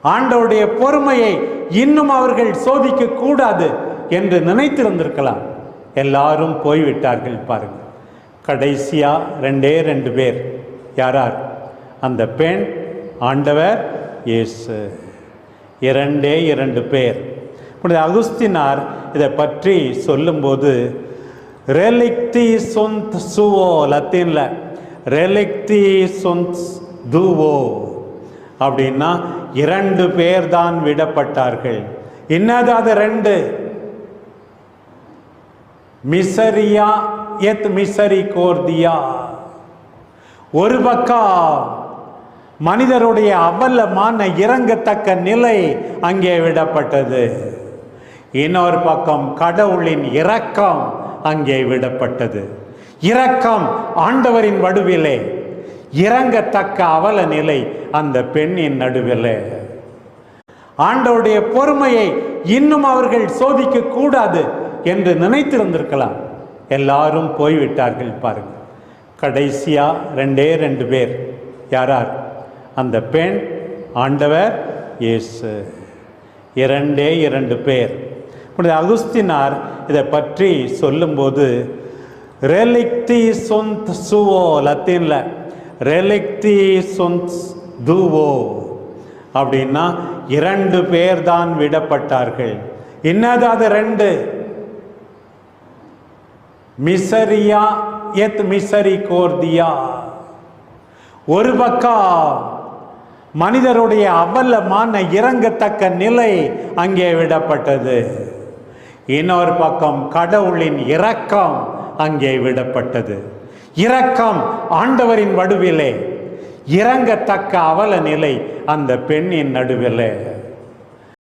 ஆண்டவருடைய பொறுமையை இன்னும் அவர்கள் சோதிக்க கூடாது என்று நினைத்திருந்திருக்கலாம். எல்லாரும் போய்விட்டார்கள். பாருங்க, கடைசியா 2 பேர். யாரார்? அந்த பெண், ஆண்டவர் இயேசு. 2 பேர். அகுஸ்தினார் இதை பற்றி சொல்லும்போது ரெலிக்தி சுந்த் சுவோ, லத்தீன்ல ரெலிக்தி சுந்த் துவோ அப்படின்னா 2 பேர் தான் விடப்பட்டார்கள். என்னது அது? 2 மிசரியா எத் மிசரிகோர்தியா. ஒரு பக்கம் மனிதருடைய அவலமான இறங்கத்தக்க நிலை அங்கே விடப்பட்டது, இன்னொரு பக்கம் கடவுளின் இரக்கம் அங்கே விடப்பட்டது. இரக்கம் ஆண்டவரின் வடுவிலே, இறங்கத்தக்க அவல நிலை அந்த பெண்ணின் நடுவிலே. ஆண்டவருடைய பொறுமையை இன்னும் அவர்கள் சோதிக்க கூடாது என்று நினைத்திருந்திருக்கலாம். எல்லாரும் போய்விட்டார்கள். பாருங்க, கடைசியா 2 பேர். யாரார்? அந்த பெண், ஆண்டவர் இயேசு. 2 பேர். அகுஸ்தினார் இதை பற்றி சொல்லும்போது ரெலிக்தி சுந்த் சுவோ, லத்தீன்ல ரெலிக்தி சுந்த் துவோ அப்படின்னா 2 பேர் தான் விடப்பட்டார்கள். என்னது அது? 2 மிசரியா எத் மிசரிகோர்தியா. ஒரு பக்கம் மனிதருடைய அவலமான இறங்கத்தக்க நிலை அங்கே விடப்பட்டது, இன்னொரு பக்கம் கடவுளின் இரக்கம் அங்கே விடப்பட்டது. இரக்கம் ஆண்டவரின் வடுவிலே, இறங்கத்தக்க அவல நிலை அந்த பெண்ணின் நடுவிலே.